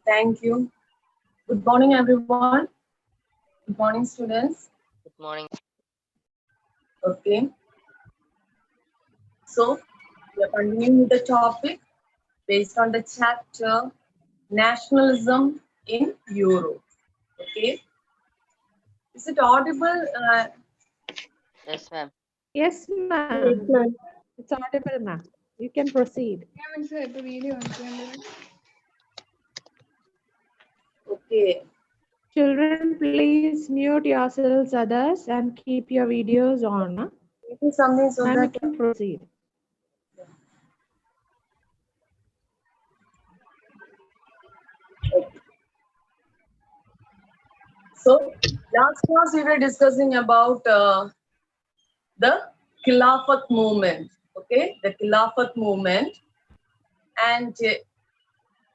Thank you. Good morning, everyone. Good morning, students. Good morning. Okay. So, we are continuing with the topic based on the chapter Nationalism in Europe. Okay. Is it audible? Yes, ma'am. Yes, ma'am. It's audible, ma'am. You can proceed. Okay. Children, please mute yourselves, others, and keep your videos on. Maybe something so Ma'am, you that. can proceed. Okay. So, last class we were discussing about the Khilafat movement. Okay. The Khilafat movement. And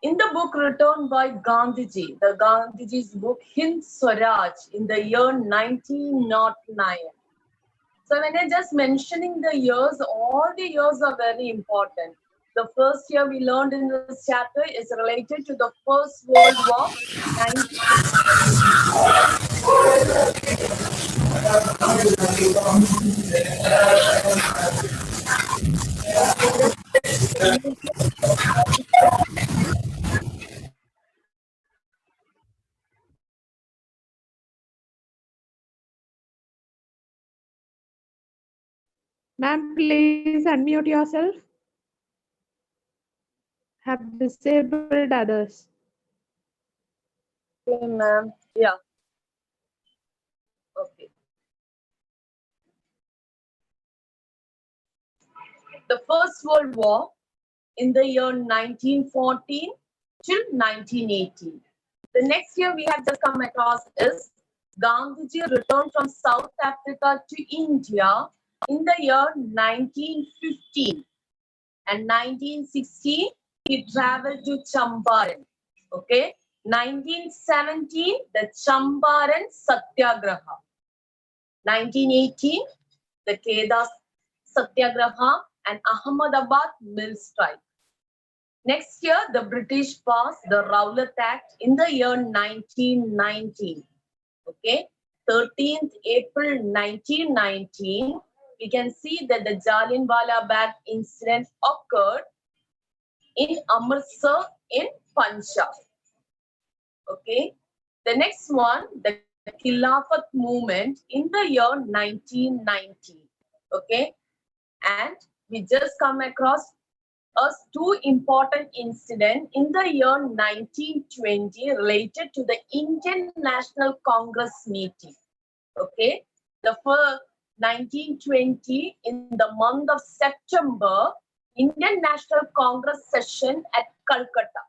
in the book written by Gandhiji, the Gandhiji's book Hind Swaraj in the year 1909. So when I just mentioning the years, all the years are very important. The first year we learned in this chapter is related to the First World War. 19... Ma'am, please unmute yourself. Have disabled others. Okay, ma'am. Yeah. Okay. The First World War in the year 1914 till 1918. The next year we have just come across is Gandhiji returned from South Africa to India in the year 1915, and 1916 he traveled to Champaran. Okay, 1917 the Champaran Satyagraha, 1918 the Kedah Satyagraha and Ahmedabad mill strike. Next year, the British passed the Rowlatt Act in the year 1919. Okay, 13th April 1919, we can see that the Jallianwala Bagh incident occurred in Amritsar in Punjab. Okay, the next one, the Khilafat movement in the year 1990. Okay, and we just come across two important incidents in the year 1920 related to the Indian National Congress meeting. Okay, the first 1920 in the month of September, Indian National Congress session at Calcutta.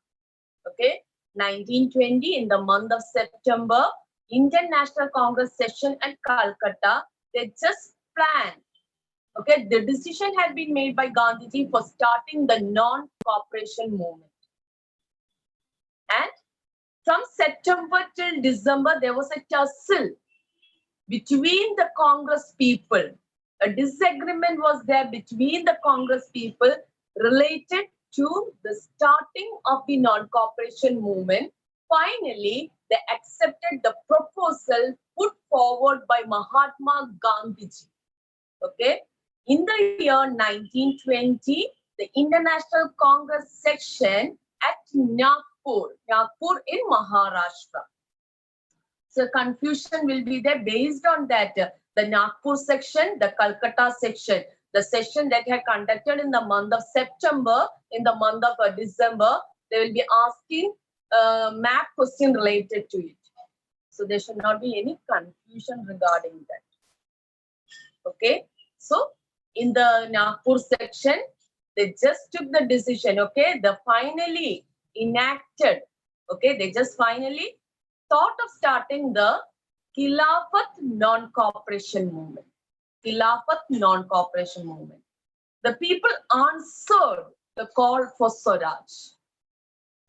Okay, 1920 in the month of September, Indian National Congress session at Calcutta. They just planned. Okay, the decision had been made by Gandhiji for starting the non-cooperation movement. And from September till December, there was a tussle between the Congress people. A disagreement was there between the Congress people related to the starting of the non-cooperation movement. Finally, they accepted the proposal put forward by Mahatma Gandhiji. Okay. In the year 1920, the International Congress section at Nagpur in Maharashtra. So confusion will be there based on that. The Nagpur section, the Calcutta section, the session that had conducted in the month of September, in the month of December, they will be asking map question related to it. So there should not be any confusion regarding that. Okay. So in the Nagpur section, they just took the decision, okay? They finally enacted, okay? They just finally thought of starting the Khilafat non-cooperation movement. Khilafat non-cooperation movement. The people answered the call for Swaraj,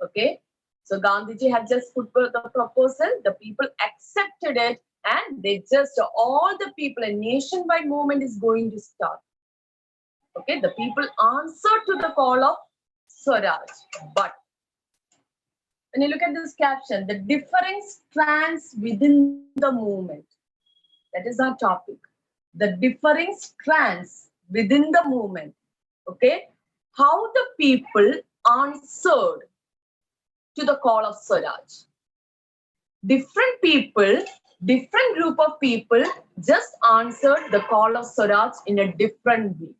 okay? So Gandhiji had just put the proposal, the people accepted it, and they just, all the people, a nationwide movement is going to start. Okay, the people answered to the call of Swaraj. But when you look at this caption, the differing strands within the movement. That is our topic. The differing strands within the movement. Okay? How the people answered to the call of Swaraj. Different people, different group of people just answered the call of Swaraj in a different way.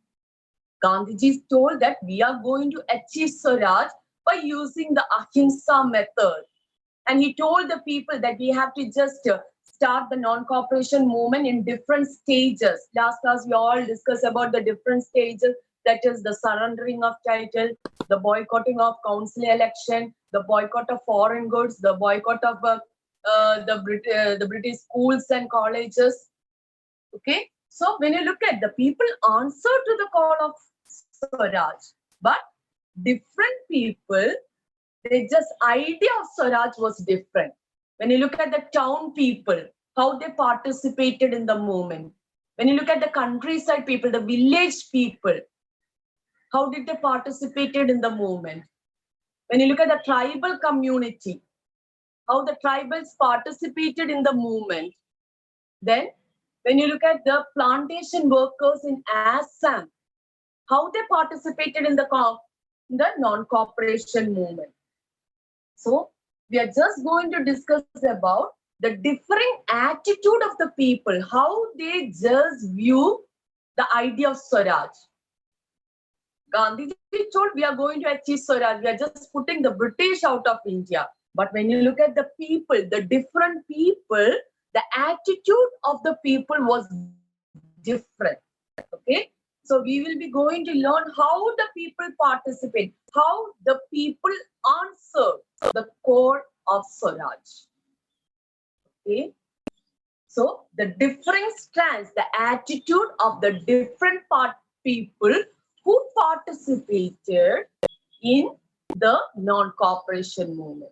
Gandhiji told that we are going to achieve Swaraj by using the Ahimsa method. And he told the people that we have to just start the non-cooperation movement in different stages. Last class, we all discussed about the different stages. That is the surrendering of title, the boycotting of council election, the boycott of foreign goods, the boycott of the British schools and colleges. Okay, so when you look at the people answer to the call of Swaraj, but different people, they just idea of Swaraj was different. When you look at the town people, how they participated in the movement. When you look at the countryside people, the village people, how did they participated in the movement? When you look at the tribal community, how the tribals participated in the movement. Then, when you look at the plantation workers in Assam, how they participated in the non-cooperation movement. So, we are just going to discuss about the differing attitude of the people, how they just view the idea of Swaraj. Gandhiji told we are going to achieve Swaraj, we are just putting the British out of India. But when you look at the people, the different people, the attitude of the people was different. Okay, so we will be going to learn how the people participate, how the people answer the call of Swaraj. Okay, so the different strands, the attitude of the different people who participated in the non-cooperation movement.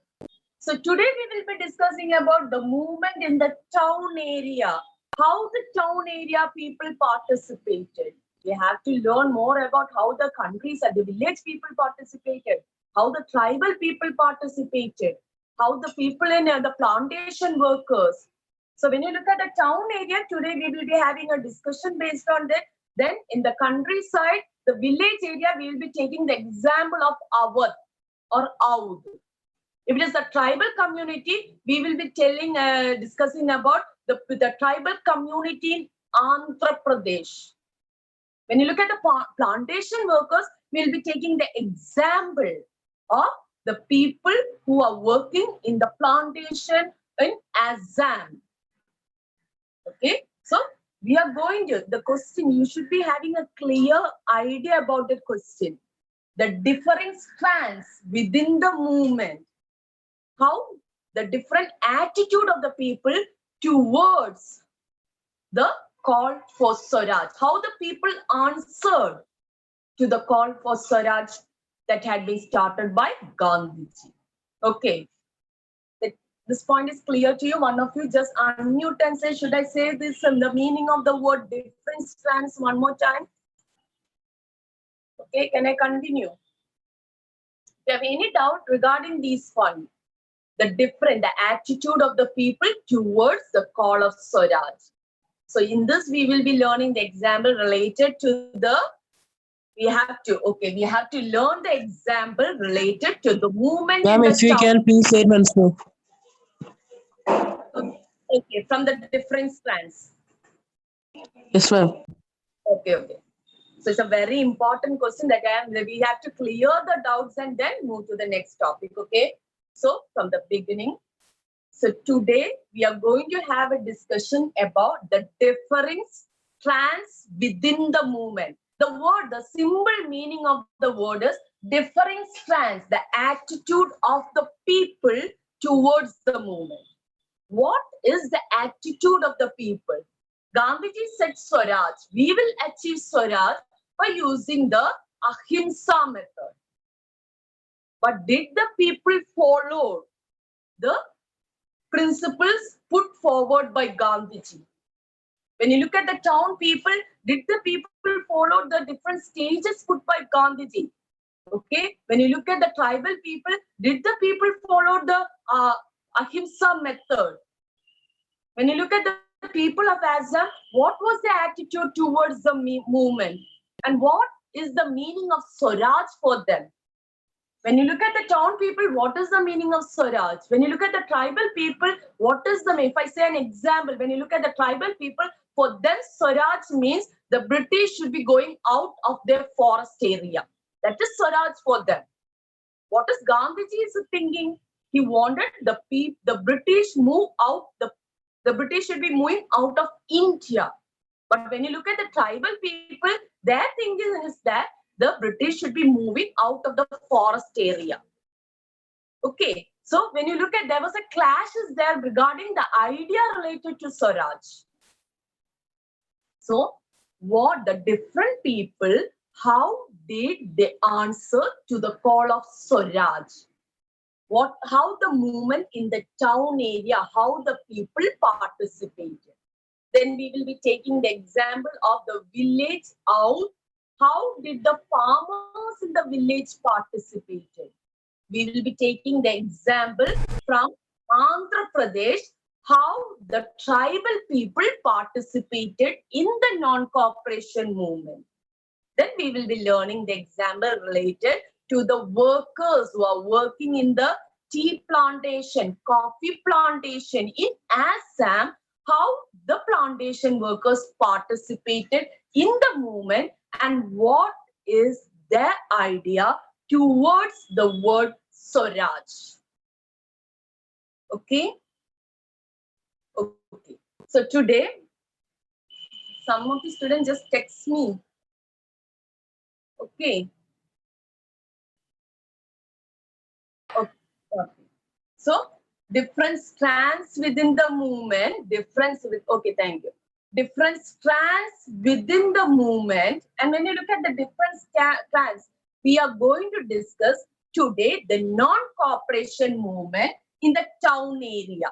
So today we will be discussing about the movement in the town area, how the town area people participated. We have to learn more about how the countryside, the village people participated, how the tribal people participated, how the people in the plantation workers. So when you look at the town area, today we will be having a discussion based on that. Then in the countryside, the village area, we will be taking the example of Awadh or Aud. If it is the tribal community, we will be discussing about the tribal community in Andhra Pradesh. When you look at the plantation workers, we will be taking the example of the people who are working in the plantation in Assam. Okay, so we are going to, the question, you should be having a clear idea about the question. The differing strands within the movement, how the different attitude of the people towards the call for Swaraj, how the people answered to the call for Swaraj that had been started by Gandhiji. Okay, this point is clear to you. One of you just unmute and say, should I say this and the meaning of the word different strands one more time? Okay, can I continue? If you have any doubt regarding these points, the attitude of the people towards the call of Swaraj. So in this, we will be learning the example related to the, we have to learn the example related to the movement. Ma'am, if you can please say it once more. Okay, from the different strands. Yes, ma'am. Okay. So it's a very important question that we have to clear the doubts and then move to the next topic. Okay. So from the beginning. So today we are going to have a discussion about the differing strands within the movement. The word, the symbol meaning of the word is differing strands, the attitude of the people towards the movement. What is the attitude of the people? Gandhiji said Swaraj, we will achieve Swaraj by using the Ahimsa method. But did the people follow the principles put forward by Gandhiji? When you look at the town people, did the people follow the different stages put by Gandhiji? Okay, when you look at the tribal people, did the people follow the ahimsa method? When you look at the people of Assam, what was their attitude towards the movement? And what is the meaning of Swaraj for them? When you look at the town people, what is the meaning of Swaraj? When you look at the tribal people, what is the meaning? If I say an example, when you look at the tribal people, for them, Swaraj means the British should be going out of their forest area. That is Swaraj for them. What is Gandhiji is thinking? He wanted the British move out, the British should be moving out of India. But when you look at the tribal people, their thinking is that the British should be moving out of the forest area. Okay, so when you look at, there was a clash is there regarding the idea related to Swaraj. So what the different people, how did they answer to the call of Swaraj? How the movement in the town area, how the people participated. Then we will be taking the example of the village out. How did the farmers in the village participated? We will be taking the example from Andhra Pradesh, how the tribal people participated in the non-cooperation movement. Then we will be learning the example related to the workers who are working in the tea plantation, coffee plantation in Assam, how the plantation workers participated in the movement and what is their idea towards the word Swaraj. Okay? Okay. So today, some of the students just text me. Okay. Okay. So different strands within the movement, okay, thank you. Different strands within the movement. And when you look at the different strands, we are going to discuss today the non-cooperation movement in the town area.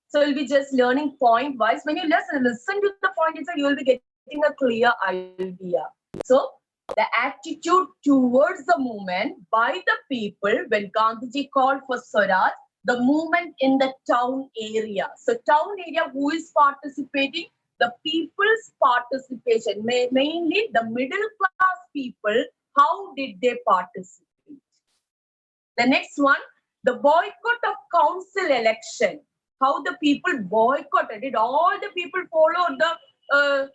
So we'll be just learning point wise. When you listen to the point itself, you will be getting a clear idea. So the attitude towards the movement by the people when Gandhiji called for Swaraj, the movement in the town area. So town area, who is participating? The people's participation, mainly the middle class people. How did they participate? The next one, the boycott of council election. How the people boycotted. Did all the people follow the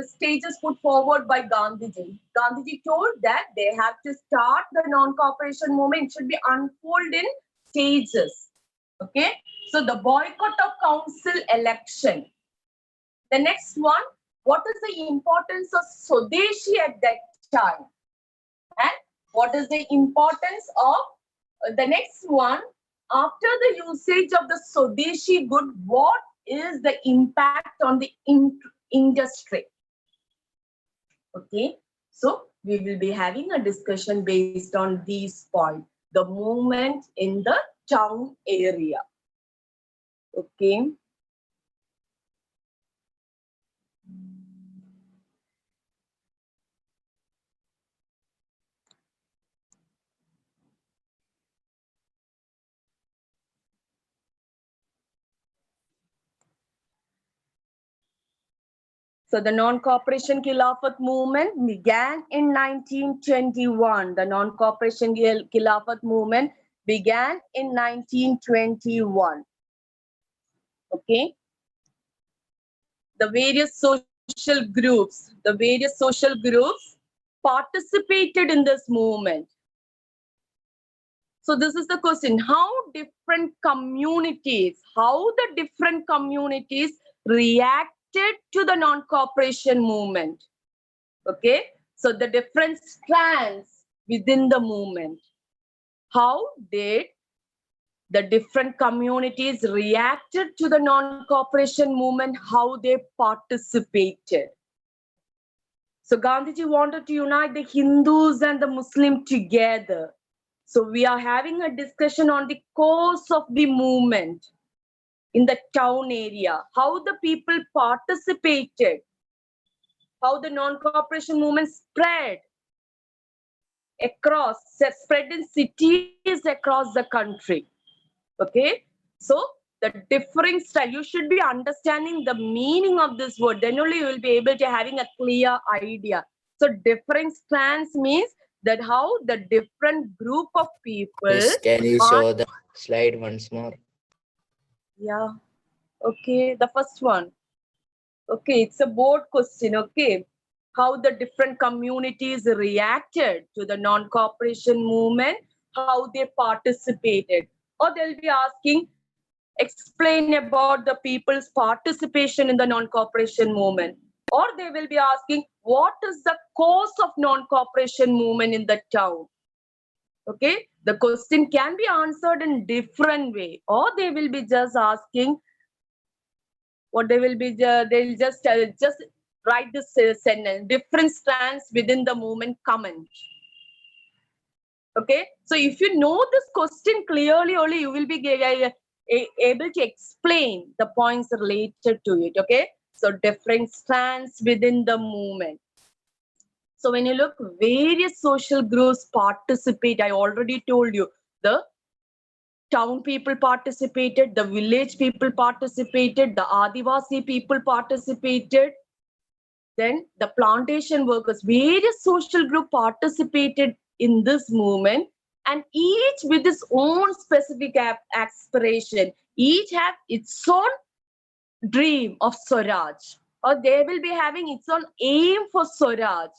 stages put forward by Gandhiji? Gandhiji told that they have to start the non-cooperation movement. It should be unfolded in stages. Okay. So the boycott of council election. The next one, what is the importance of Swadeshi at that time? And what is the importance of the next one? After the usage of the Swadeshi good, what is the impact on the industry? Okay, so we will be having a discussion based on these points. The movement in the town area. Okay. So the non-cooperation Khilafat movement began in 1921. The non-cooperation Khilafat movement began in 1921. Okay. The various social groups participated in this movement. So this is the question, how the different communities reacted to the non-cooperation movement. Okay, so the different strands within the movement. How did the different communities reacted to the non-cooperation movement, how they participated. So Gandhiji wanted to unite the Hindus and the Muslims together. So we are having a discussion on the course of the movement in the town area, how the people participated, how the non-cooperation movement spread across, spread in cities across the country. Okay, so the differing style, you should be understanding the meaning of this word, then only you will be able to having a clear idea. So differing strands means that how the different group of people Miss, can you are, show the slide once more? yeah, okay, the first one. Okay, it's a board question. Okay, how the different communities reacted to the non-cooperation movement, how they participated, or they'll be asking, explain about the people's participation in the non-cooperation movement, or they will be asking, what is the cause of non-cooperation movement in the town? Okay, the question can be answered in different way, or they will be just asking, what they will be, they'll just write this sentence, different strands within the movement comment. Okay, so if you know this question clearly, only you will be able to explain the points related to it. Okay, so different strands within the movement. So when you look, various social groups participate. I already told you, the town people participated, the village people participated, the Adivasi people participated, then the plantation workers, various social group participated in this movement, and each with its own specific aspiration, each have its own dream of Swaraj, or they will be having its own aim for Swaraj.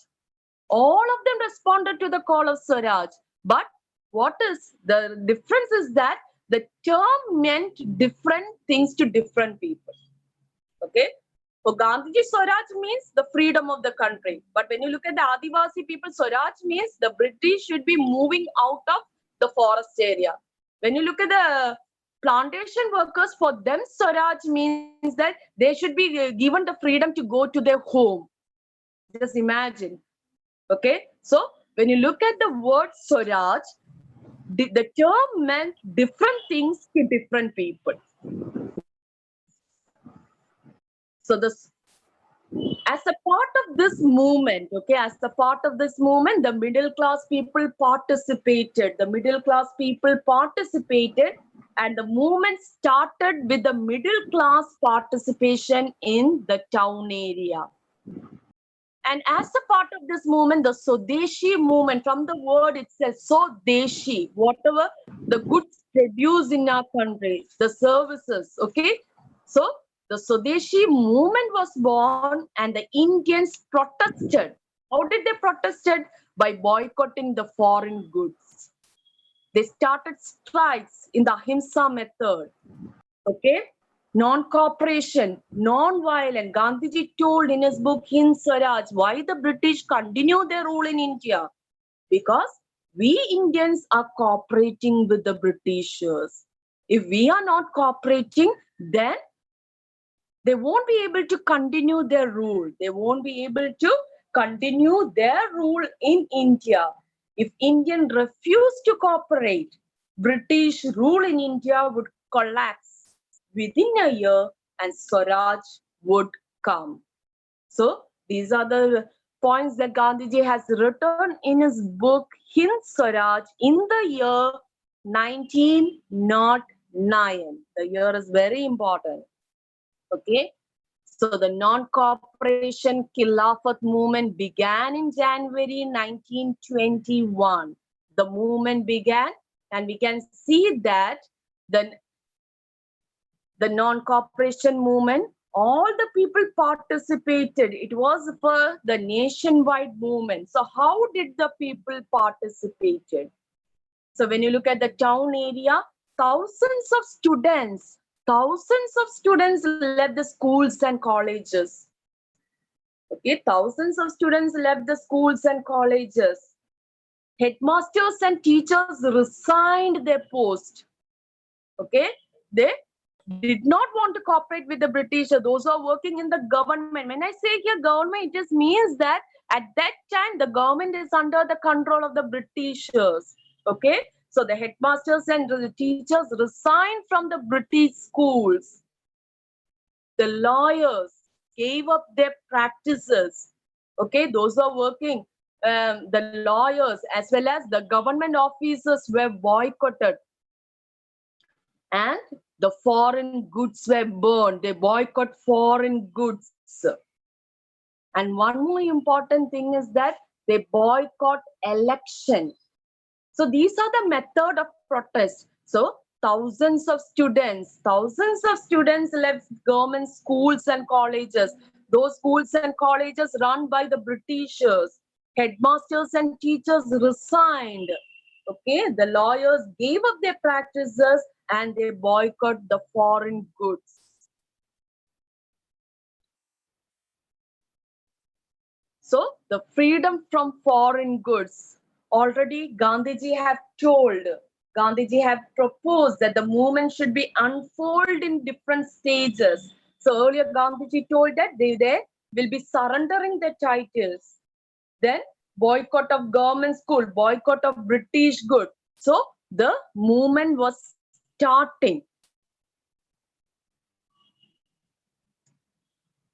All of them responded to the call of Swaraj, but what is the difference is that the term meant different things to different people. Okay, for Gandhiji, Swaraj means the freedom of the country. But when you look at the Adivasi people, Swaraj means the British should be moving out of the forest area. When you look at the plantation workers, for them, Swaraj means that they should be given the freedom to go to their home. Just imagine. Okay, so when you look at the word Swaraj, the term meant different things to different people. So this, as a part of this movement, okay, as a part of this movement, the middle class people participated. The middle class people participated, and the movement started with the middle class participation in the town area. And as a part of this movement, the Swadeshi movement, from the word it says Swadeshi, whatever the goods produced in our country, the services, okay? So the Swadeshi movement was born, and the Indians protested. How did they protested? By boycotting the foreign goods. They started strikes in the Ahimsa method, okay? Non-cooperation, non-violent. Gandhiji told in his book Hind Swaraj why the British continue their rule in India. Because we Indians are cooperating with the Britishers. If we are not cooperating, then they won't be able to continue their rule. They won't be able to continue their rule in India. If Indian refuse to cooperate, British rule in India would collapse within a year, and Swaraj would come. So these are the points that Gandhiji has written in his book Hind Swaraj in the year 1909. The year is very important. Okay, so the non-cooperation Khilafat movement began in January 1921. The movement began, and we can see that the non-cooperation movement, all the people participated. It was for the nationwide movement. So how did the people participated? So when you look at the town area, thousands of students left the schools and colleges. Okay, thousands of students left the schools and colleges. Headmasters and teachers resigned their post. Okay, they did not want to cooperate with the British, or those who are working in the government. When I say here government, it just means that at that time the government is under the control of the Britishers. Okay, so the headmasters and the teachers resigned from the British schools. The lawyers gave up their practices. Okay, those who are working the lawyers as well as the government officers were boycotted. And the foreign goods were burned. They boycott foreign goods. And one more important thing is that they boycott election. So these are the method of protest. So thousands of students left government schools and colleges. Those schools and colleges run by the Britishers. Headmasters and teachers resigned. Okay, the lawyers gave up their practices and they boycott the foreign goods. So the freedom from foreign goods. Already Gandhiji have told, Gandhiji have proposed that the movement should be unfold in different stages. So earlier Gandhiji told that they will be surrendering their titles. Then boycott of government school, boycott of British good. So the movement was starting.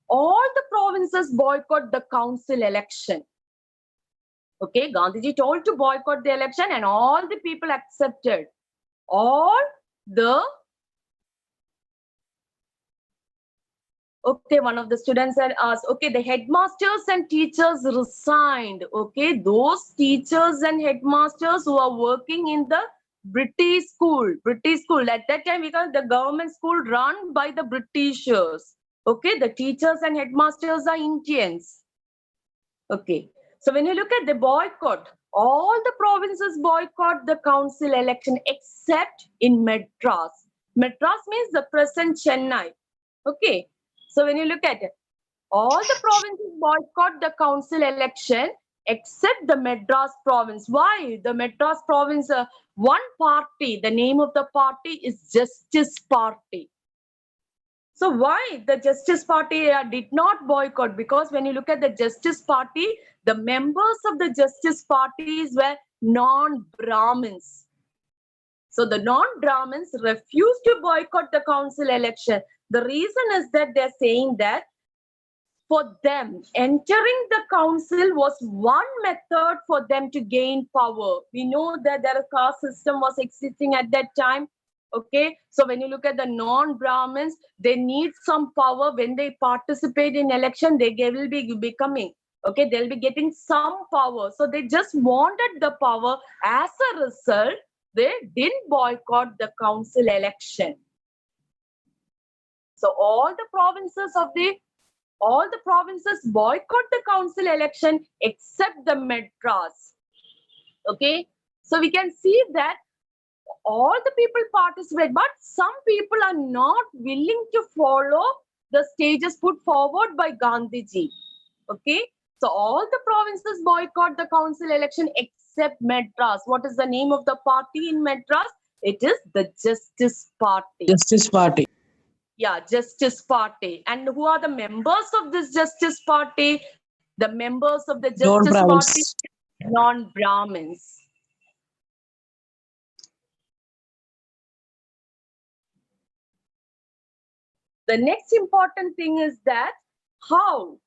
All the provinces boycott the council election. Okay, Gandhiji told to boycott the election and all the people accepted. Okay, one of the students had asked, okay, the headmasters and teachers resigned. Okay, those teachers and headmasters who are working in the British school at that time, because the government school run by the Britishers. Okay, the teachers and headmasters are Indians. Okay, so when you look at the boycott, all the provinces boycott the council election except in Madras. Madras means the present Chennai. Okay, so when you look at it, all the provinces boycott the council election except the Madras province. Why? The Madras province, one party, the name of the party is Justice Party. So why the Justice Party did not boycott? Because when you look at the Justice Party, the members of the Justice Parties were non-Brahmins. So the non-Brahmins refused to boycott the council election. The reason is that they're saying that for them, entering the council was one method for them to gain power. We know that a caste system was existing at that time. Okay, so when you look at the non-Brahmins, they need some power. When they participate in election, they will be becoming, okay, they'll be getting some power. So they just wanted the power. As a result, they didn't boycott the council election. So all the provinces boycott the council election except the Madras. Okay, so we can see that all the people participate, but some people are not willing to follow the stages put forward by Gandhiji. Okay, so all the provinces boycott the council election except Madras. What is the name of the party in Madras? It is the Justice Party. Justice Party. Yeah, Justice Party. And who are the members of this Justice Party? The members of the Justice Party, non-Brahmins. The next important thing is that how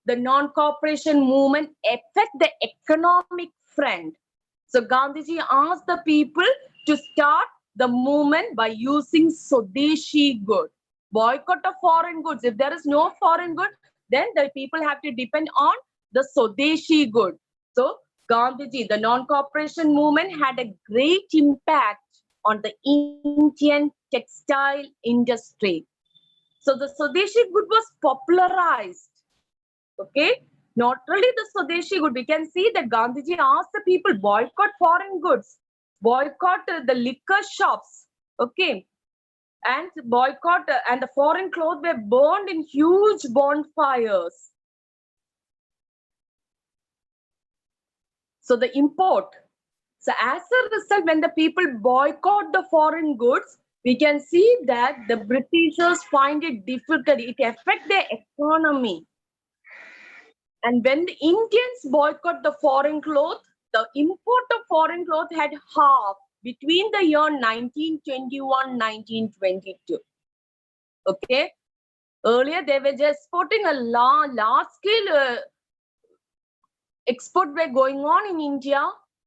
the non-cooperation movement affect the economic front. So Gandhiji asked the people to start the movement by using Swadeshi good. Boycott of foreign goods. If there is no foreign good, then the people have to depend on the Swadeshi good. So Gandhiji, the non-cooperation movement had a great impact on the Indian textile industry. So the Swadeshi good was popularized. Okay, not only the Swadeshi good, we can see that Gandhiji asked the people boycott foreign goods, boycott the liquor shops. Okay, and boycott and the foreign clothes were burned in huge bonfires. So the import. So as a result, when the people boycott the foreign goods, we can see that the Britishers find it difficult. It affects their economy. And when the Indians boycott the foreign cloth, the import of foreign cloth had halved between the year 1921-1922. Okay. Earlier, they were just exporting a large scale export were going on in India,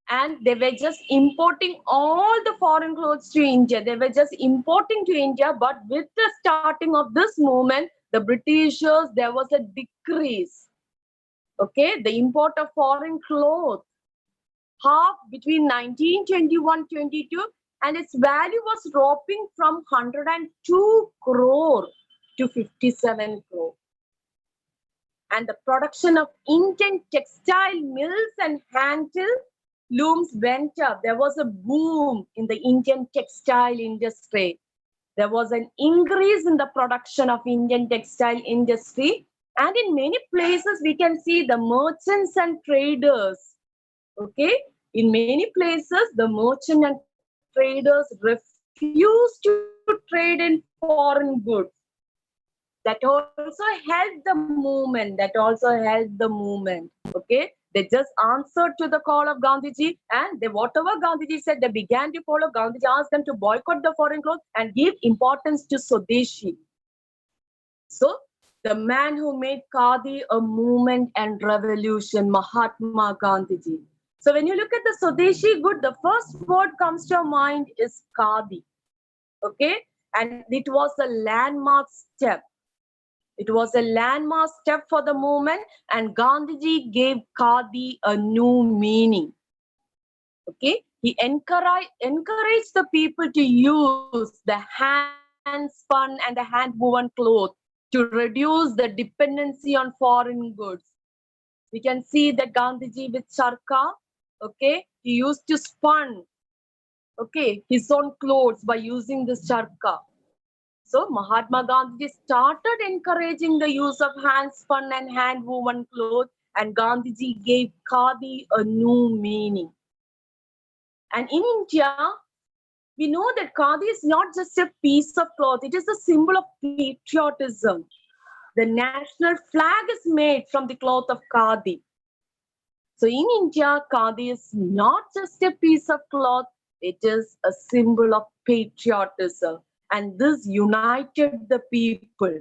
and they were just importing all the foreign clothes to India. They were just importing to India, but with the starting of this movement, the Britishers, there was a decrease. Okay, the import of foreign clothes, half between 1921-22, and its value was dropping from 102 crore to 57 crore. And the production of Indian textile mills and handle looms went up. There was a boom in the Indian textile industry. There was an increase in the production of Indian textile industry. And in many places, we can see the merchants and traders. Okay, in many places, the merchant and traders refused to trade in foreign goods. That also helped the movement. Okay, they just answered to the call of Gandhiji, and whatever Gandhiji said, they began to follow. Gandhiji asked them to boycott the foreign clothes and give importance to Swadeshi. So the man who made Khadi a movement and revolution, Mahatma Gandhiji. So when you look at the Swadeshi good, the first word comes to your mind is Khadi. Okay, and it was a landmark step. It was a landmark step for the movement, and Gandhiji gave Khadi a new meaning. Okay, he encouraged the people to use the hand-spun and the hand-woven cloth to reduce the dependency on foreign goods. We can see that Gandhiji with charka, okay, he used to spun, okay, his own clothes by using this charka. So Mahatma Gandhi started encouraging the use of hand-spun and hand-woven clothes, and Gandhiji gave Khadi a new meaning. And in India, we know that Khadi is not just a piece of cloth, it is a symbol of patriotism. The national flag is made from the cloth of Khadi. So in India, Khadi is not just a piece of cloth, it is a symbol of patriotism. And this united the people.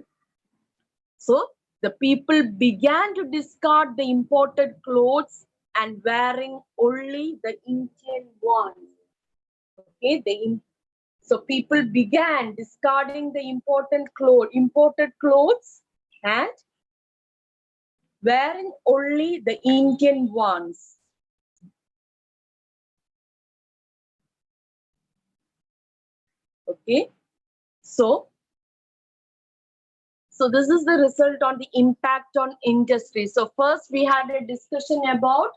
So the people began to discard the imported clothes and wearing only the Indian ones. Okay, so people began discarding the imported clothes and wearing only the Indian ones. Okay, so this is the result on the impact on industry. So first we had a discussion about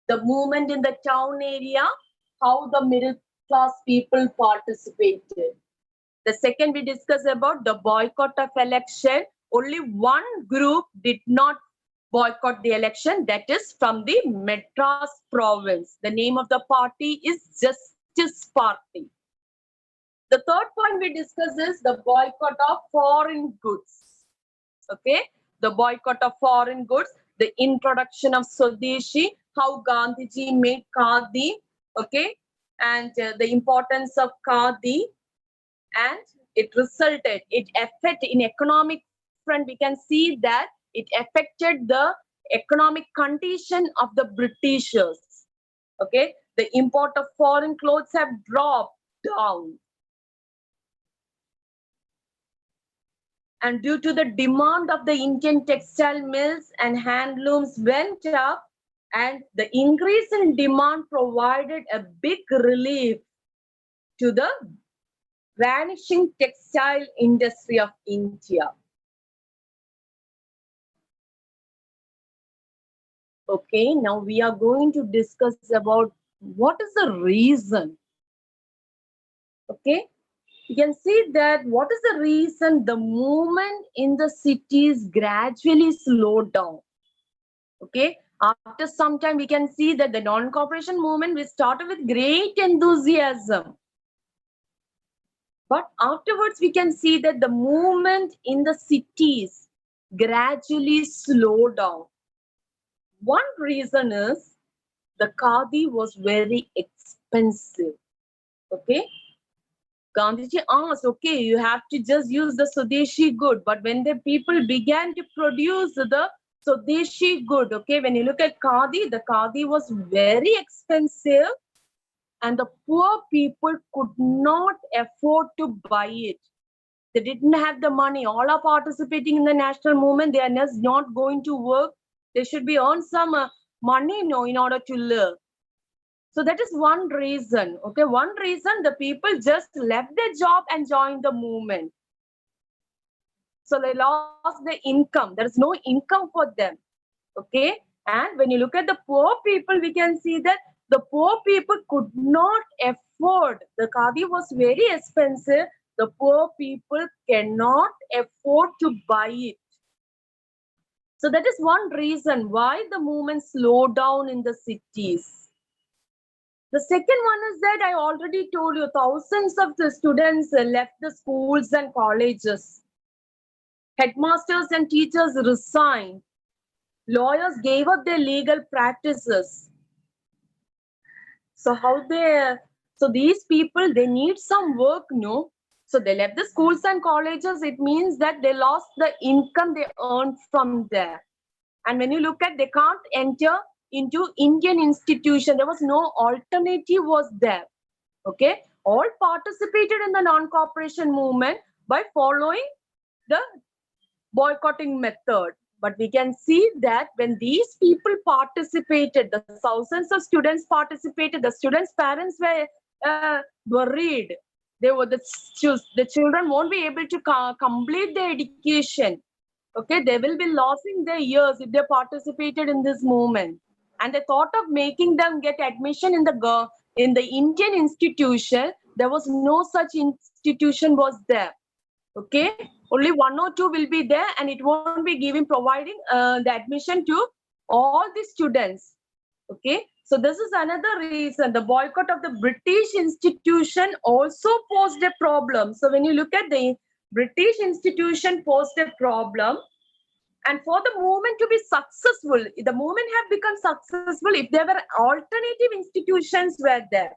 the movement in the town area, how the middle class people participated. The second we discussed about the boycott of election. Only one group did not boycott the election, that is from the Madras province. The name of the party is Justice Party. The third point we discussed is the boycott of foreign goods. Okay, the boycott of foreign goods, the introduction of Swadeshi, how Gandhiji made Khadi, okay, and the importance of Khadi, and it affected in economic front, we can see that it affected the economic condition of the Britishers. Okay, the import of foreign clothes have dropped down. And due to the demand of the Indian textile mills and handlooms went up, and the increase in demand provided a big relief to the vanishing textile industry of India. Okay, now we are going to discuss about what is the reason. Okay, you can see that what is the reason the movement in the cities gradually slowed down. Okay, after some time we can see that the non-cooperation movement we started with great enthusiasm. But afterwards we can see that the movement in the cities gradually slowed down. One reason is the Khadi was very expensive. Okay, Gandhiji asked, okay, you have to just use the Swadeshi good. But when the people began to produce the So Deshi good, okay. When you look at khadi, the khadi was very expensive and the poor people could not afford to buy it. They didn't have the money. All are participating in the national movement. They are just not going to work. They should be earn some money, no, in order to live. So that is one reason. Okay, one reason the people just left their job and joined the movement. So they lost the income. There is no income for them. Okay, and when you look at the poor people, we can see that the poor people could not afford. The khadi was very expensive. The poor people cannot afford to buy it. So that is one reason why the movement slowed down in the cities. The second one is that I already told you, thousands of the students left the schools and colleges. Headmasters and teachers resigned. Lawyers gave up their legal practices. So these people, they need some work, no? So they left the schools and colleges. It means that they lost the income they earned from there. And when you look at, they can't enter into Indian institution. There was no alternative was there. Okay. All participated in the non-cooperation movement by following the boycotting method. But we can see that when these people participated, the thousands of students participated, the students' parents were worried. The children won't be able to complete their education. Okay, they will be losing their years if they participated in this movement. And the thought of making them get admission in the Indian institution, there was no such institution was there. Okay, only one or two will be there, and it won't be providing the admission to all the students. Okay, so this is another reason. The boycott of the British institution also posed a problem. So when you look at the British institution posed a problem, and for the movement to be successful, the movement have become successful if there were alternative institutions were there.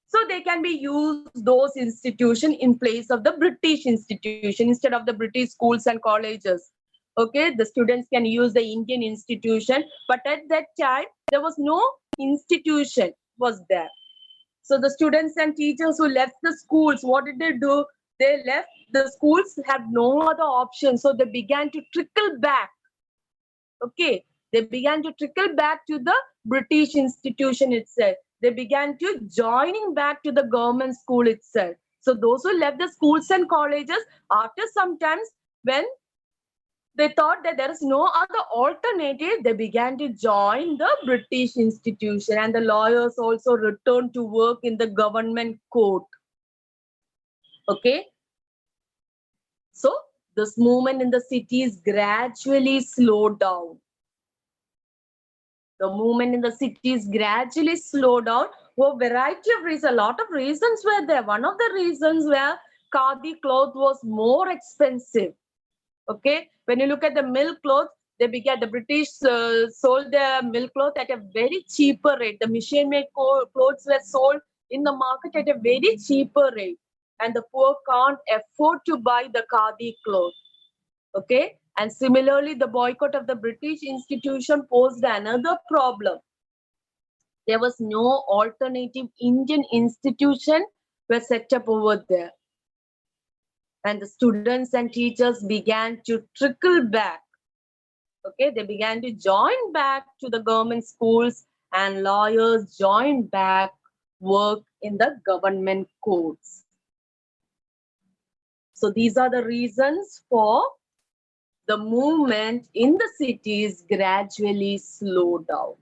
So they can be used those institutions in place of the British institution instead of the British schools and colleges. Okay, the students can use the Indian institution, but at that time there was no institution was there. So the students and teachers who left the schools, what did they do? They left the schools, had no other option, so they began to trickle back. Okay, they began to trickle back to the British institution itself. They began to joining back to the government school itself. So those who left the schools and colleges, after some times, when they thought that there is no other alternative, they began to join the British institution, and the lawyers also returned to work in the government court. Okay. So this movement in the cities gradually slowed down. The movement in the cities gradually slowed down for a variety of reasons. A lot of reasons were there. One of the reasons where khadi cloth was more expensive. Okay, when you look at the milk cloth, the British sold their milk cloth at a very cheaper rate. The machine-made clothes were sold in the market at a very cheaper rate, and the poor can't afford to buy the khadi cloth. Okay, and similarly, the boycott of the British institution posed another problem. There was no alternative Indian institution were set up over there. And the students and teachers began to trickle back. Okay, they began to join back to the government schools, and lawyers joined back work in the government courts. So these are the reasons for the movement in the cities gradually slowed down.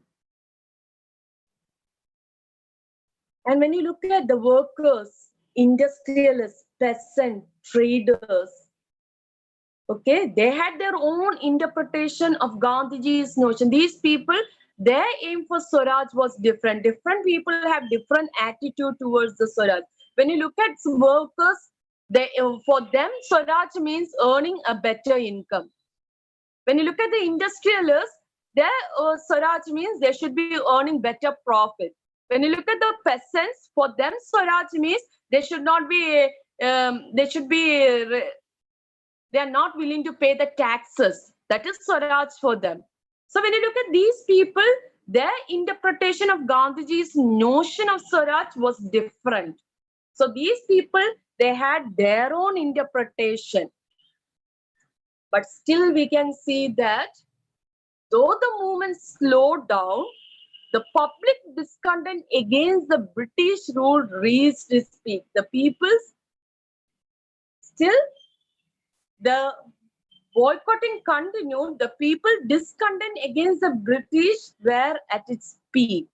And when you look at the workers, industrialists, peasants, traders, okay, they had their own interpretation of Gandhiji's notion. These people, their aim for Swaraj was different. Different people have different attitude towards the Swaraj. When you look at workers, for them, Swaraj means earning a better income. When you look at the industrialists, their Swaraj means they should be earning better profit. When you look at the peasants, for them, Swaraj means they should not be, they are not willing to pay the taxes. That is Swaraj for them. So when you look at these people, their interpretation of Gandhiji's notion of Swaraj was different. So these people, they had their own interpretation. But still we can see that though the movement slowed down, the public discontent against the British rule reached its peak. The people still, the boycotting continued. The people discontent against the British were at its peak.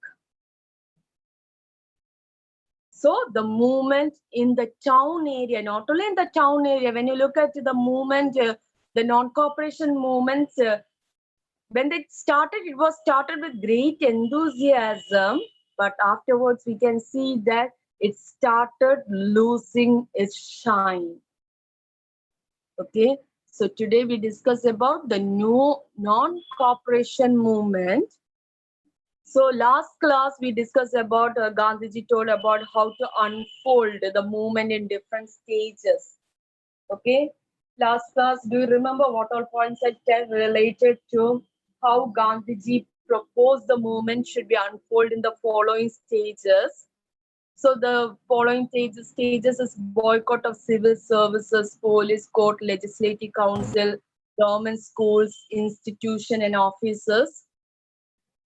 So the movement in the town area, not only in the town area, when you look at the movement, the non-cooperation movements, when it was started with great enthusiasm, but afterwards we can see that it started losing its shine. Okay, so today we discuss about the new non-cooperation movement. So last class we discussed about Gandhiji told about how to unfold the movement in different stages. Okay, last class, do you remember what all points I said related to how Gandhiji proposed the movement should be unfolded in the following stages? So the following stages is boycott of civil services, police, court, legislative council, government schools, institution and offices.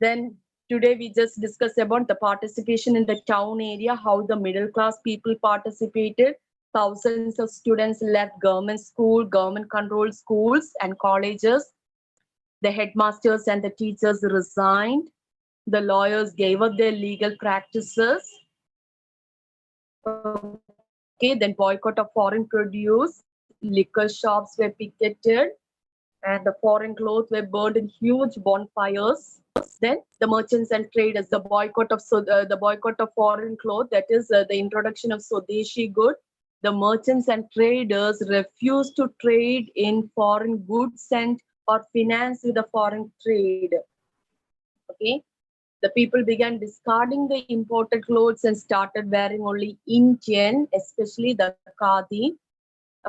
Then today we just discussed about the participation in the town area, how the middle class people participated. Thousands of students left government school, government controlled schools and colleges. The headmasters and the teachers resigned. The lawyers gave up their legal practices. Okay, then boycott of foreign produce, liquor shops were picketed, and the foreign clothes were burned in huge bonfires. Then the merchants and traders, the boycott of foreign clothes, that is the introduction of Swadeshi good. The merchants and traders refused to trade in foreign goods and or finance with the foreign trade. Okay, the people began discarding the imported clothes and started wearing only Indian, especially the khadi.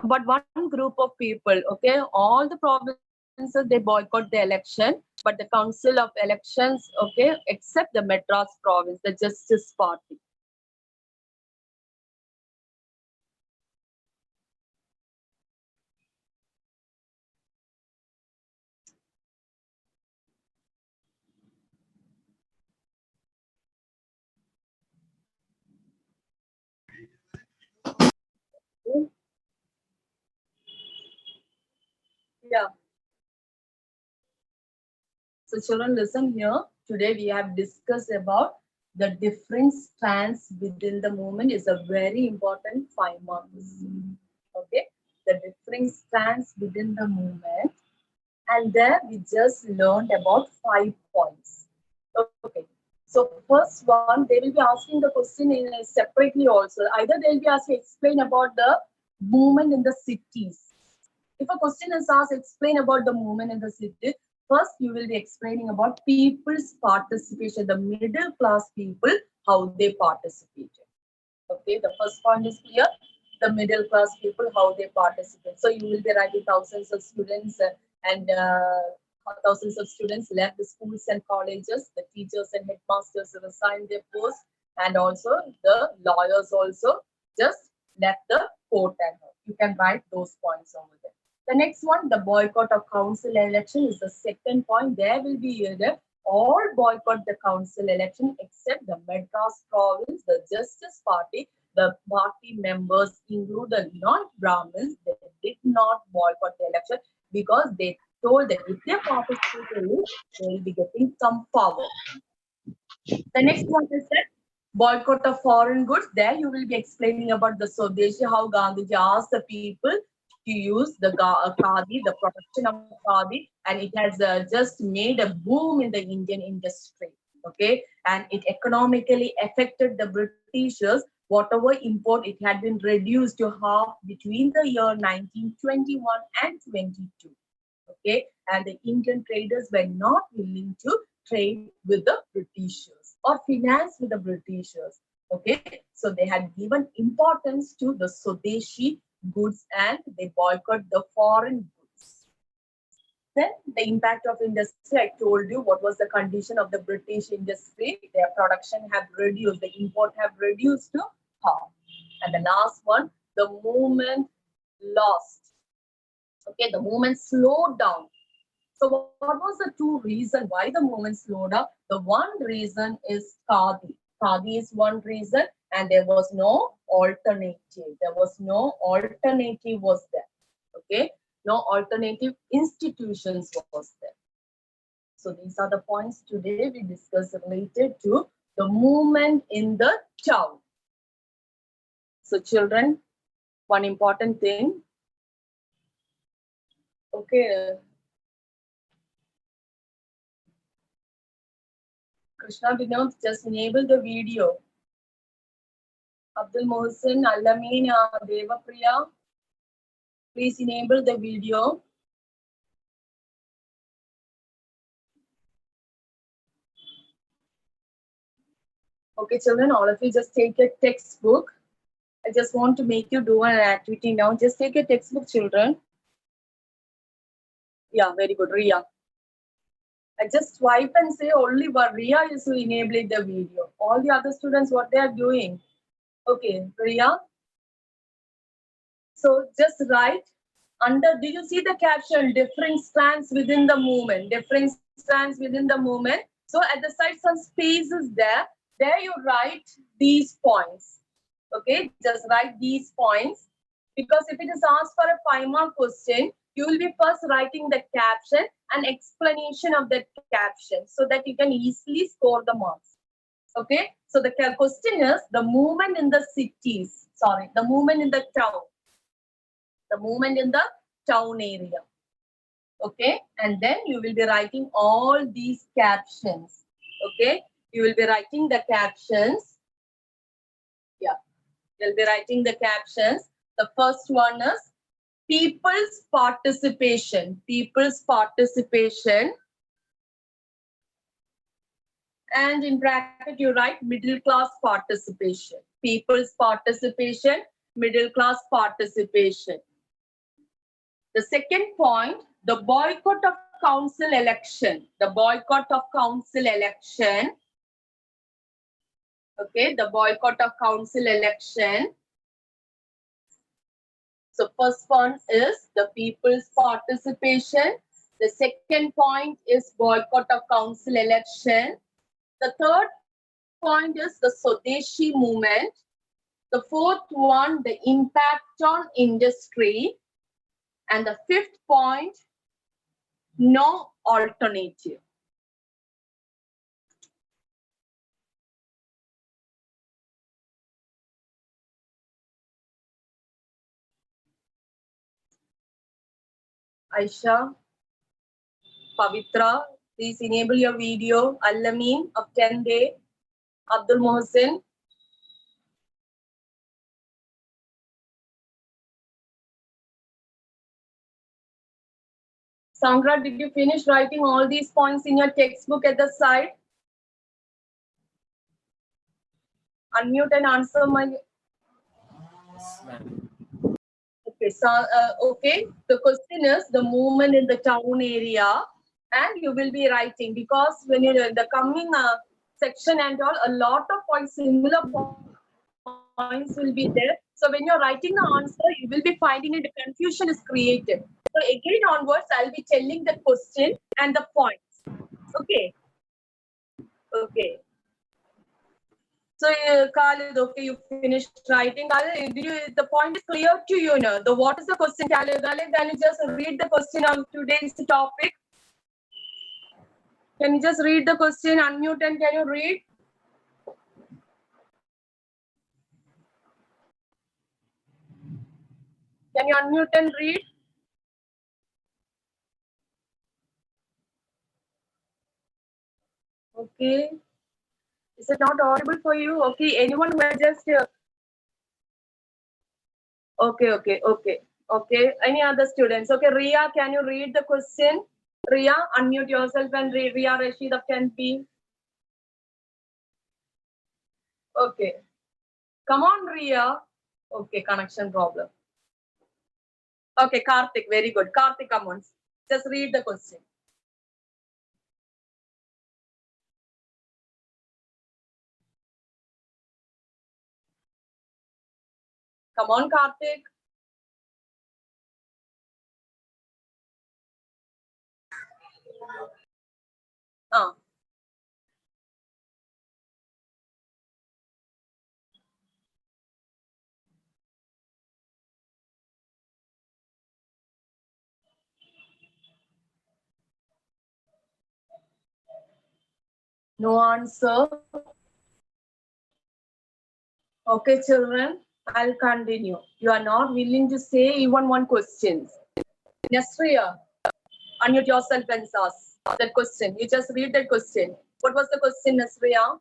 But one group of people, okay, all the provinces, they boycott the election, but the council of elections, okay, except the Madras province, the Justice Party. Yeah. So children, listen here. Today we have discussed about the different strands within the movement is a very important 5 marks. Okay, the different strands within the movement, and there we just learned about 5 points. Okay, so first one, they will be asking the question in separately also. Either they will be asked to explain about the movement in the cities. If a question is asked, explain about the movement in the city. First, you will be explaining about people's participation, the middle class people, how they participated. Okay, the first point is clear. The middle class people, how they participate. So you will be writing thousands of students and thousands of students left the schools and colleges. The teachers and headmasters resigned their posts, and also the lawyers also just left the court and all. You can write those points over there. The next one, the boycott of council election is the second point. There will be all boycott the council election except the Madras province, the Justice Party. The party members include the non-Brahmins. They did not boycott the election because they told that if they participate in it, they will be getting some power. The next one is that boycott of foreign goods. There you will be explaining about the Swadeshi, how Gandhiji asked the people to use the khadi, the production of khadi, and it has just made a boom in the Indian industry. Okay, and it economically affected the Britishers. Whatever import, it had been reduced to half between the year 1921 and 22. Okay, and the Indian traders were not willing to trade with the Britishers or finance with the Britishers. Okay, so they had given importance to the Swadeshi goods and they boycott the foreign goods. Then the impact of industry, I told you what was the condition of the British industry. Their production have reduced, the import have reduced to half. And the last one, the movement lost. Okay, the movement slowed down. So what was the two reason why the movement slowed down? The one reason is Khadi. Khadi is one reason, and there was no alternative. There was no alternative was there. Okay, no alternative institutions was there. So these are the points today we discuss related to the movement in the town. So children, one important thing. Okay. Krishna Vinod, just enable the video. Abdul Mohsin, Alameen, Devapriya, please enable the video. Okay, children, all of you just take a textbook. I just want to make you do an activity now. Just take a textbook, children. Yeah, very good, Ria. I just swipe and say only what Ria is enabling the video. All the other students, what they are doing. Okay, Ria. So just write under, do you see the caption, different strands within the movement, different strands within the movement. So at the side, some spaces there. There you write these points. Okay, just write these points. Because if it is asked for a 5-mark question, you will be first writing the caption and explanation of that caption so that you can easily score the marks. Okay, so the question is the movement in the cities, sorry, the movement in the town. The movement in the town area. Okay, and then you will be writing all these captions. Okay, you will be writing the captions. Yeah, you'll be writing the captions. The first one is people's participation. People's participation. And in bracket, you write middle class participation. People's participation, middle class participation. The second point, the boycott of council election. The boycott of council election. Okay, the boycott of council election. So first one is the people's participation. The second point is boycott of council election. The third point is the Swadeshi movement. The fourth one, the impact on industry. And the fifth point, no alternative. Aisha, Pavitra, please enable your video. Al-Amin of 10 day. Abdul Mohsin. Sangra, did you finish writing all these points in your textbook at the side? Unmute and answer my. Okay, so okay. The question is the movement in the town area, and you will be writing because when you're in the coming section and all, a lot of points, similar points will be there. So when you're writing the answer, you will be finding it, the confusion is created. So again onwards, I'll be telling the question and the points. Okay. Okay. So Khalid, okay, you finished writing. Khalid, the point is clear to you now. What is the question, Khalid? Khalid, can you just read the question of today's topic? Can you just read the question, unmute, and can you read? Can you unmute and read? Okay. Is it not audible for you? Okay. Anyone who has just Okay. Any other students? Okay, Ria, can you read the question? Ria, unmute yourself and read. Ria Rashid of 10P. Okay. Come on, Ria. Okay, connection problem. Okay, Karthik, very good. Karthik, come on. Just read the question. Come on, Karthik. Ah. No answer. Okay, children, I'll continue. You are not willing to say even one question. Nasriya, unmute yourself and ask that question. You just read that question. What was the question, Nasriya?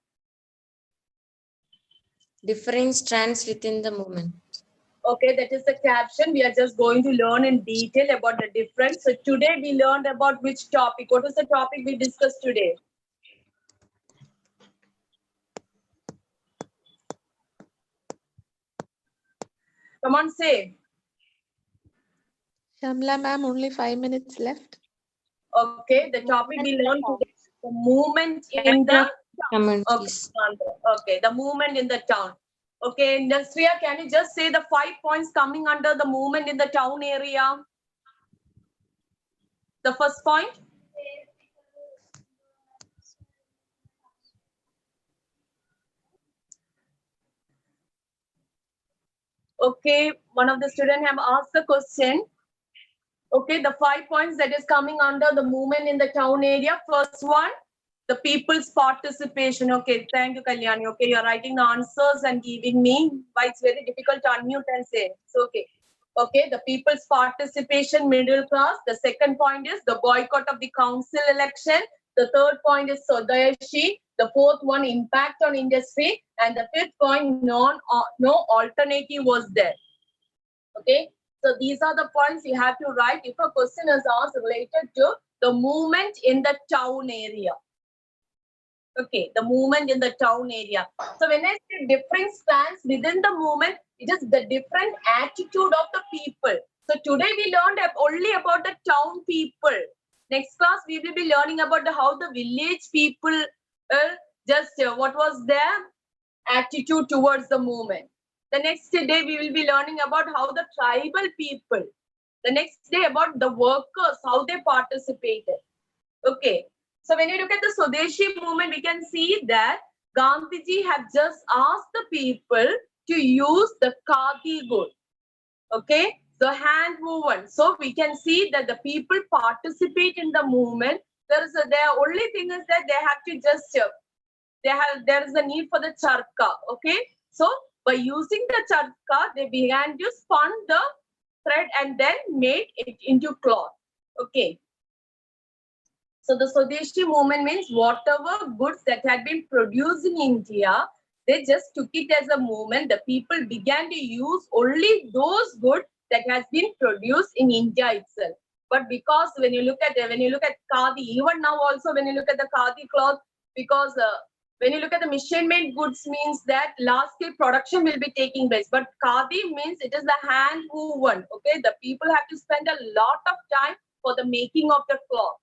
Different strands within the movement. Okay, that is the caption. We are just going to learn in detail about the difference. So today we learned about which topic? What was the topic we discussed today? Come on, say. Shamla ma'am, only 5 minutes left. Okay, the topic we learned today is the movement in the Communities. okay, the movement in the town. Okay, Nasriya, can you just say the 5 points coming under the movement in the town area? The first point. Okay, one of the students have asked the question. Okay, the 5 points that is coming under the movement in the town area. First one, the people's participation. Okay, thank you, Kalyani. Okay, you're writing the answers and giving me why it's very difficult to unmute and say. So, okay. Okay, the people's participation, middle class. The second point is the boycott of the council election. The third point is Swadeshi. The fourth one, impact on industry. And the fifth point, no alternative was there. Okay, so these are the points you have to write if a question is asked related to the movement in the town area. Okay, the movement in the town area. So when I say different strands within the movement, it is the different attitude of the people. So today we learned only about the town people. Next class we will be learning about how the village people what was their attitude towards the movement. The next day we will be learning about how the tribal people. The next day about the workers, how they participated. Okay. So when you look at the Swadeshi movement, we can see that Gandhiji have just asked the people to use the khadi good. Okay. The hand woven. So we can see that the people participate in the movement. Their only thing is that they have to just there is a need for the charka. Okay. So by using the charka, they began to spun the thread and then made it into cloth. Okay. So the Swadeshi movement means whatever goods that had been produced in India, they just took it as a movement. The people began to use only those goods that has been produced in India itself. But because when you look at khadi, even now also when you look at the khadi cloth, because when you look at the machine-made goods means that large-scale production will be taking place. But khadi means it is the hand woven. Okay, the people have to spend a lot of time for the making of the cloth.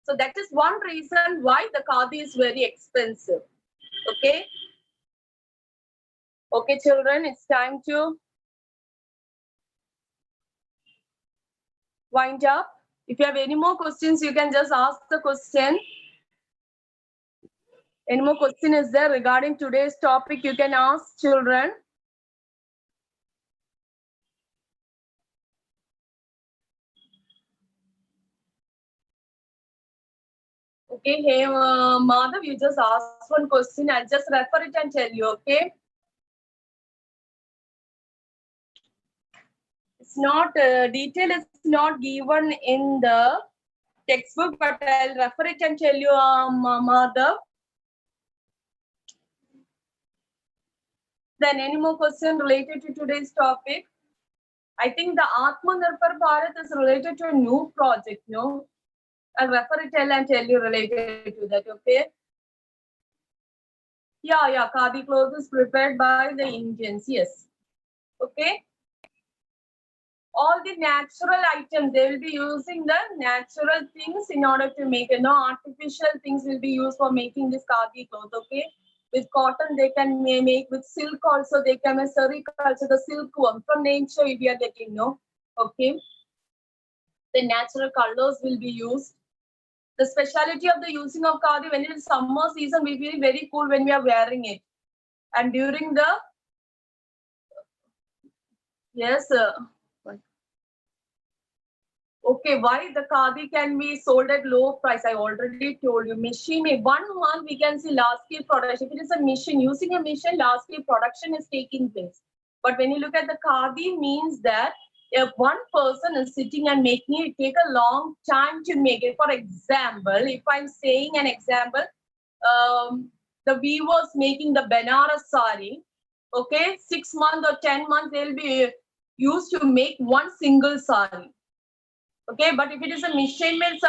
So that is one reason why the khadi is very expensive. Okay. Okay, children, it's time to wind up. If you have any more questions, you can just ask the question. Any more question is there regarding today's topic? You can ask, children. Okay, hey, Madhav, you just asked one question. I'll just refer it and tell you, okay? It's not, detail is not given in the textbook, but I'll refer it and tell you, Madhav. Then any more question related to today's topic? I think the Atmanirbhar Bharat is related to a new project, no? I'll refer it and tell you related to that, okay? Yeah, khadi clothes is prepared by the Indians, yes. Okay? all the natural items. They will be using the natural things in order to make it. No artificial things will be used for making this khadi cloth. Okay, with cotton they can make, with silk also they can make sericulture, the silkworm from nature we are getting. No, okay. The natural colors will be used. The speciality of the using of khadi, when it is summer season, we feel very cool when we are wearing it. And during the, yes, okay, why the khadi can be sold at low price? I already told you. Machine made 1 month, we can see large scale production. If it is a machine, using a machine, large scale production is taking place. But when you look at the khadi, means that if one person is sitting and making it, take a long time to make it. For example, if I'm saying an example, the weavers making the Benares sari, okay, 6 months or 10 months, they'll be used to make one single sari. Okay, but if it is a machine made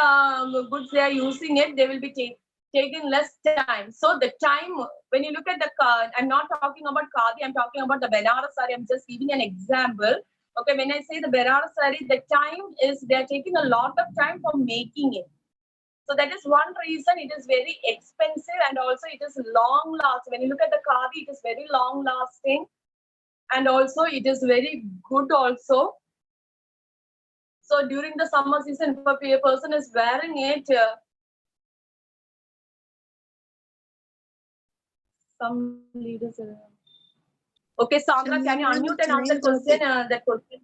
goods they are using it, they will be taking less time. So the time, when you look at the card, I'm not talking about khadi, I'm talking about the Benares sari. I'm just giving an example. Okay, when I say the Benares sari, the time is, they are taking a lot of time for making it. So that is one reason it is very expensive, and also it is long lasting. When you look at the khadi, it is very long lasting, and also it is very good also. So during the summer season, if a person is wearing it, some leaders. Okay, Sandra, can you unmute and answer question? That question.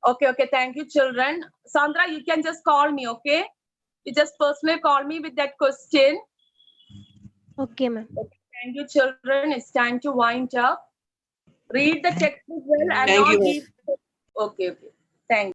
Okay, thank you, children. Sandra, you can just call me, okay? You just personally call me with that question. Okay, ma'am. Okay, thank you, children. It's time to wind up. Read the textbook well and Thank not you, ma'am. keep. Okay. Thank you.